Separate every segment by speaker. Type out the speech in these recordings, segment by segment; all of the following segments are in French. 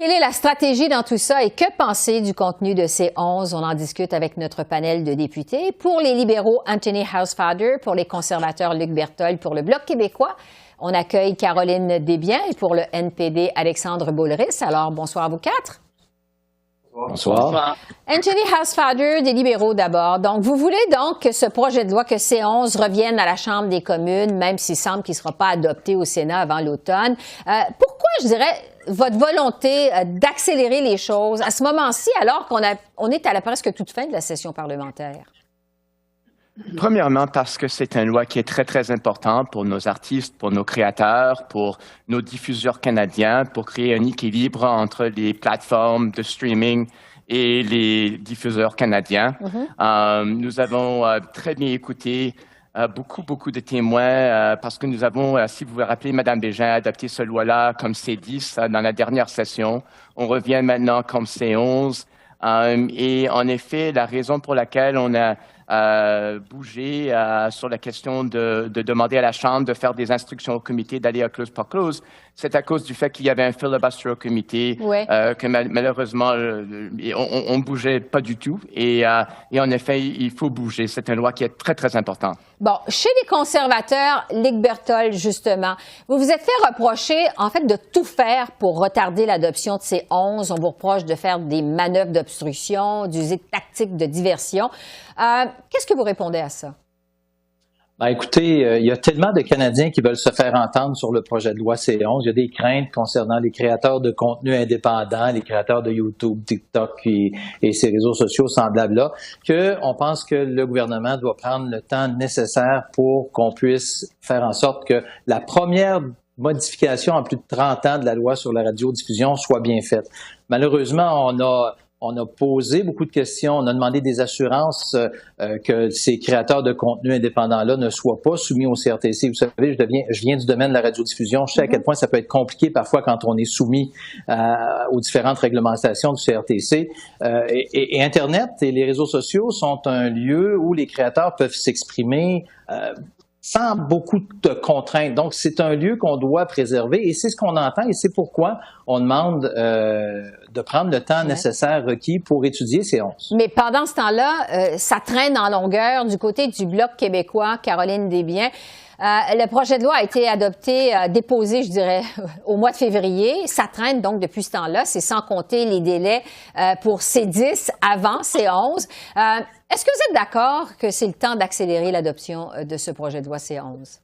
Speaker 1: Quelle est la stratégie dans tout ça et que penser du contenu de ces 11? On en discute avec notre panel de députés. Pour les libéraux, Anthony Housefather. Pour les conservateurs, Luc Berthold. Pour le Bloc québécois, on accueille Caroline Desbiens. Et pour le NPD, Alexandre Boulris. Alors, bonsoir à vous quatre.
Speaker 2: Bonsoir.
Speaker 1: Anthony Housefather, des libéraux d'abord. Donc, vous voulez donc que ce projet de loi, que C11 revienne à la Chambre des communes, même s'il semble qu'il ne sera pas adopté au Sénat avant l'automne. Pourquoi, je dirais, votre volonté d'accélérer les choses à ce moment-ci, alors qu'on est à la presque toute fin de la session parlementaire?
Speaker 2: Premièrement, parce que c'est une loi qui est très, très importante pour nos artistes, pour nos créateurs, pour nos diffuseurs canadiens, pour créer un équilibre entre les plateformes de streaming et les diffuseurs canadiens. Nous avons très bien écouté beaucoup de témoins parce que nous avons, si vous vous rappelez, Mme Bégin a adopté ce loi-là comme C10 dans la dernière session. On revient maintenant comme C11. Et en effet, la raison pour laquelle on a bougé sur la question de demander à la Chambre de faire des instructions au comité d'aller à clause par clause, c'est à cause du fait qu'il y avait un filibuster au comité, que malheureusement, on ne bougeait pas du tout. Et en effet, il faut bouger. C'est une loi qui est très, très importante.
Speaker 1: Bon, chez les conservateurs, Luc Berthold, justement, vous vous êtes fait reprocher, en fait, de tout faire pour retarder l'adoption de ces 11. On vous reproche de faire des manœuvres d'obstruction, d'user de tactiques de diversion. Qu'est-ce que vous répondez à ça?
Speaker 3: Ben, écoutez, il y a tellement de Canadiens qui veulent se faire entendre sur le projet de loi C11. Il y a des craintes concernant les créateurs de contenu indépendants, les créateurs de YouTube, TikTok et ces réseaux sociaux semblables-là, qu'on pense que le gouvernement doit prendre le temps nécessaire pour qu'on puisse faire en sorte que la première modification en plus de 30 ans de la loi sur la radiodiffusion soit bien faite. Malheureusement, on a posé beaucoup de questions, on a demandé des assurances que ces créateurs de contenu indépendants-là ne soient pas soumis au CRTC. Vous savez, je viens du domaine de la radiodiffusion. Je sais à quel point ça peut être compliqué parfois quand on est soumis aux différentes réglementations du CRTC. Et Internet et les réseaux sociaux sont un lieu où les créateurs peuvent s'exprimer sans beaucoup de contraintes. Donc, c'est un lieu qu'on doit préserver et c'est ce qu'on entend et c'est pourquoi on demande de prendre le temps nécessaire requis pour étudier ces 11.
Speaker 1: Mais pendant ce temps-là, ça traîne en longueur du côté du Bloc québécois, Caroline Desbiens. Le projet de loi a été adopté, déposé, je dirais, au mois de février. Ça traîne donc depuis ce temps-là. C'est sans compter les délais pour C10 avant C11. Est-ce que vous êtes d'accord que c'est le temps d'accélérer l'adoption de ce projet de loi C11?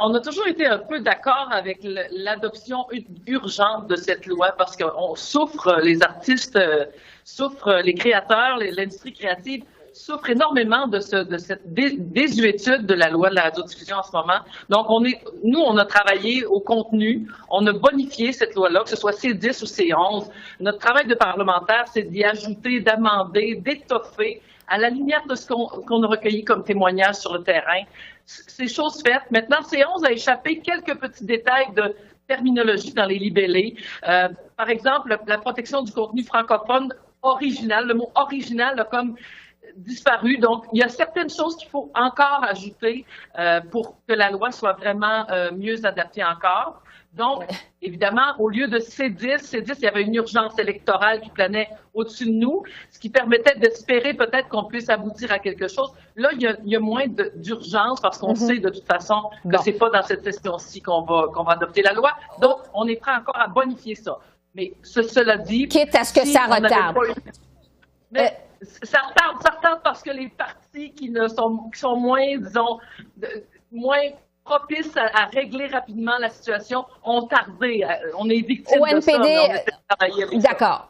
Speaker 4: On a toujours été un peu d'accord avec l'adoption urgente de cette loi parce qu'on souffre, les artistes souffrent, les créateurs, l'industrie créative souffre énormément de cette désuétude de la loi de la radiodiffusion en ce moment. Donc, nous, on a travaillé au contenu, on a bonifié cette loi-là, que ce soit C10 ou C11. Notre travail de parlementaire, c'est d'y ajouter, d'amender, d'étoffer à la lumière de ce qu'on a recueilli comme témoignage sur le terrain. C'est chose faite. Maintenant, C11 a échappé quelques petits détails de terminologie dans les libellés. Par exemple, la protection du contenu francophone original, le mot original a comme disparu. Donc, il y a certaines choses qu'il faut encore ajouter pour que la loi soit vraiment mieux adaptée encore. Donc, évidemment, au lieu de C10, il y avait une urgence électorale qui planait au-dessus de nous, ce qui permettait d'espérer peut-être qu'on puisse aboutir à quelque chose. Là, il y a moins d'urgence parce qu'on sait de toute façon que c'est pas dans cette session-ci qu'on va adopter la loi. Donc, on est prêt encore à bonifier ça. Mais cela dit...
Speaker 1: Quitte à ce que ça retarde.
Speaker 4: Ça retarde parce que les partis qui sont moins, disons, moins propices à régler rapidement la situation ont tardé. On est victime de ça, mais on essaie de travailler avec ça.
Speaker 1: D'accord.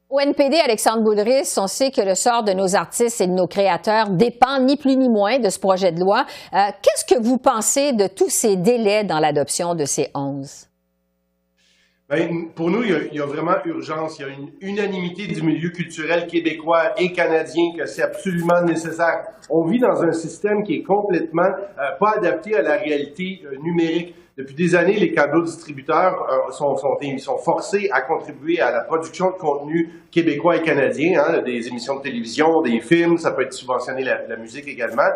Speaker 1: Au NPD, Alexandre Boulris, on sait que le sort de nos artistes et de nos créateurs dépend ni plus ni moins de ce projet de loi. Qu'est-ce que vous pensez de tous ces délais dans l'adoption de ces 11?
Speaker 5: Bien, pour nous, il y a vraiment urgence. Il y a une unanimité du milieu culturel québécois et canadien que c'est absolument nécessaire. On vit dans un système qui est complètement pas adapté à la réalité numérique. Depuis des années, les câbleaux distributeurs sont forcés à contribuer à la production de contenu québécois et canadien, des émissions de télévision, des films, ça peut être subventionné la musique également.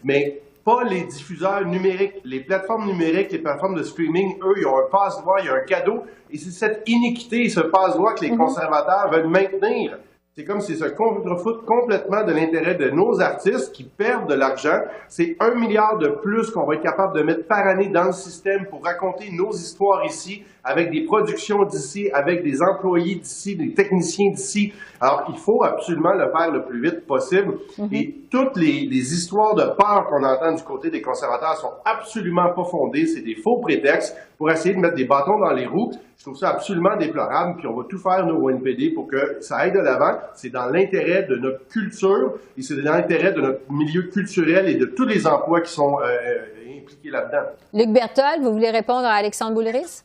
Speaker 5: Mais pas les diffuseurs numériques. Les plateformes numériques, les plateformes de streaming, eux, ils ont un passe-droit, il y a un cadeau. Et c'est cette iniquité, ce passe-droit que les conservateurs veulent maintenir. C'est comme s'ils se contrefoutent complètement de l'intérêt de nos artistes qui perdent de l'argent. C'est 1 milliard de plus qu'on va être capable de mettre par année dans le système pour raconter nos histoires ici, avec des productions d'ici, avec des employés d'ici, des techniciens d'ici. Alors, il faut absolument le faire le plus vite possible. Et toutes les histoires de peur qu'on entend du côté des conservateurs sont absolument pas fondées. C'est des faux prétextes pour essayer de mettre des bâtons dans les roues. Je trouve ça absolument déplorable, puis on va tout faire, nous, au NPD, pour que ça aille de l'avant. C'est dans l'intérêt de notre culture et c'est dans l'intérêt de notre milieu culturel et de tous les emplois qui sont impliqués là-dedans.
Speaker 1: Luc Berthold, vous voulez répondre à Alexandre Boulris?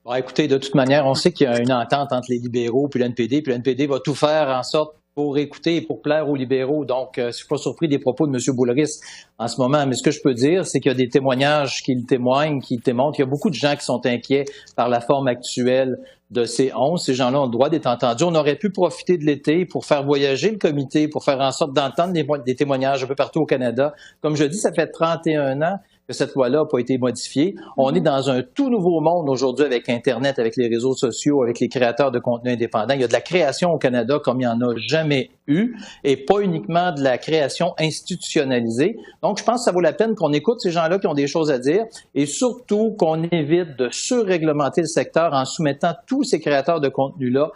Speaker 3: Bon, écoutez, de toute manière, on sait qu'il y a une entente entre les libéraux puis le NPD va tout faire en sorte pour écouter et pour plaire aux libéraux. Donc, je suis pas surpris des propos de M. Boulris en ce moment. Mais ce que je peux dire, c'est qu'il y a des témoignages qui le témoignent, qui démontrent qu'il y a beaucoup de gens qui sont inquiets par la forme actuelle de C11. Ces gens-là ont le droit d'être entendus. On aurait pu profiter de l'été pour faire voyager le comité, pour faire en sorte d'entendre des témoignages un peu partout au Canada. Comme je dis, ça fait 31 ans que cette loi-là n'a pas été modifiée. On est dans un tout nouveau monde aujourd'hui avec Internet, avec les réseaux sociaux, avec les créateurs de contenu indépendants. Il y a de la création au Canada comme il n'y en a jamais eu et pas uniquement de la création institutionnalisée. Donc, je pense que ça vaut la peine qu'on écoute ces gens-là qui ont des choses à dire et surtout qu'on évite de surréglementer le secteur en soumettant tous ces créateurs de contenu-là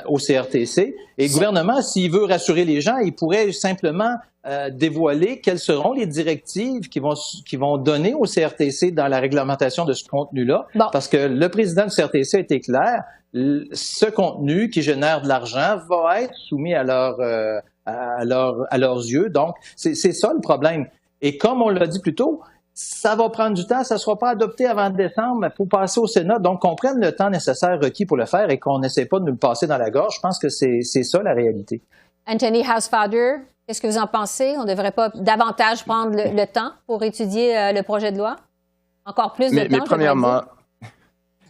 Speaker 3: au CRTC. Et le gouvernement, s'il veut rassurer les gens, il pourrait simplement dévoiler quelles seront les directives qui vont donner au CRTC dans la réglementation de ce contenu-là. Bon. Parce que le président du CRTC a été clair, ce contenu qui génère de l'argent va être soumis à leurs yeux. Donc, c'est ça le problème. Et comme on l'a dit plus tôt, ça va prendre du temps, ça ne sera pas adopté avant décembre, il faut passer au Sénat. Donc, qu'on prenne le temps nécessaire requis pour le faire et qu'on n'essaie pas de nous le passer dans la gorge. Je pense que c'est ça la réalité.
Speaker 1: Anthony Housefather, qu'est-ce que vous en pensez? On ne devrait pas davantage prendre le temps pour étudier le projet de loi? Encore plus de temps?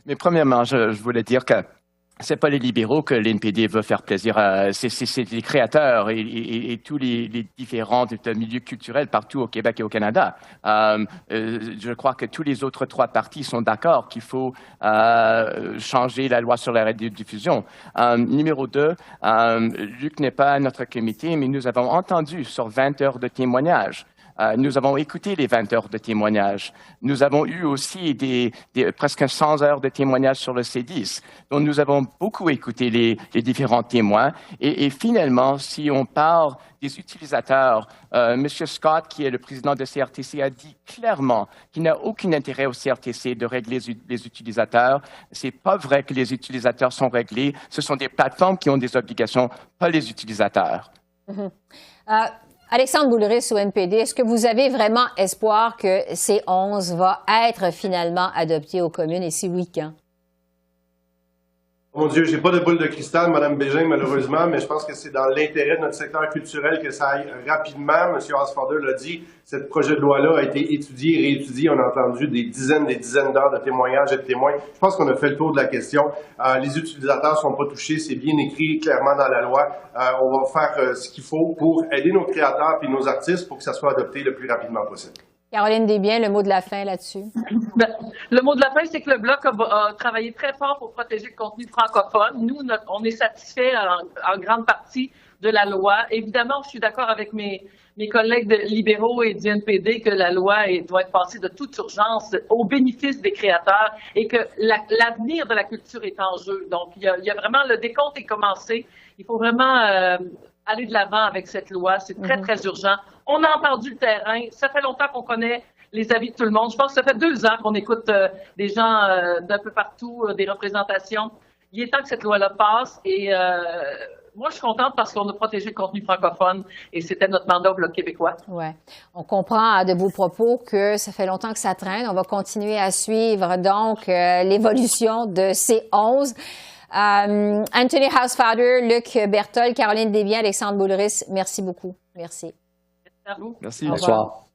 Speaker 2: Mais premièrement, je voulais dire que c'est pas les libéraux que l'NPD veut faire plaisir à, c'est les créateurs et tous les différents milieux culturels partout au Québec et au Canada. Je crois que tous les autres 3 partis sont d'accord qu'il faut changer la loi sur la radiodiffusion. Numéro 2, Luc n'est pas à notre comité, mais nous avons entendu sur 20 heures de témoignages. Nous avons écouté les 20 heures de témoignages. Nous avons eu aussi presque 100 heures de témoignages sur le C10. Donc, nous avons beaucoup écouté les différents témoins. Et finalement, si on parle des utilisateurs, M. Scott, qui est le président de CRTC, a dit clairement qu'il n'a aucun intérêt au CRTC de régler les utilisateurs. C'est pas vrai que les utilisateurs sont réglés. Ce sont des plateformes qui ont des obligations, pas les utilisateurs.
Speaker 1: Alexandre Boulris au NPD, est-ce que vous avez vraiment espoir que C11 va être finalement adopté aux communes et si oui, quand?
Speaker 5: Mon Dieu, j'ai pas de boule de cristal, Mme Bégin, malheureusement, mais je pense que c'est dans l'intérêt de notre secteur culturel que ça aille rapidement. M. Housefather l'a dit, ce projet de loi-là a été étudié et réétudié. On a entendu des dizaines d'heures de témoignages et de témoins. Je pense qu'on a fait le tour de la question. Les utilisateurs sont pas touchés, c'est bien écrit clairement dans la loi. On va faire ce qu'il faut pour aider nos créateurs et nos artistes pour que ça soit adopté le plus rapidement possible.
Speaker 1: Caroline Desbiens, le mot de la fin là-dessus.
Speaker 4: Le mot de la fin, c'est que le Bloc a travaillé très fort pour protéger le contenu francophone. Nous, on est satisfait en grande partie de la loi. Évidemment, je suis d'accord avec mes collègues libéraux et du NPD que la loi doit être passée de toute urgence au bénéfice des créateurs et que l'avenir de la culture est en jeu. Donc, il y a vraiment, le décompte est commencé. Il faut vraiment aller de l'avant avec cette loi. C'est très, très urgent. On a entendu le terrain. Ça fait longtemps qu'on connaît les avis de tout le monde. Je pense que ça fait 2 ans qu'on écoute des gens d'un peu partout, des représentations. Il est temps que cette loi-là passe et moi, je suis contente parce qu'on a protégé le contenu francophone et c'était notre mandat au Bloc québécois.
Speaker 1: Oui. On comprend de vos propos que ça fait longtemps que ça traîne. On va continuer à suivre donc l'évolution de C11. Anthony Housefather, Luc Berthold, Caroline Desbiens, Alexandre Boulris, merci beaucoup. Merci.
Speaker 4: Merci à vous.
Speaker 2: Merci.
Speaker 3: Bonsoir.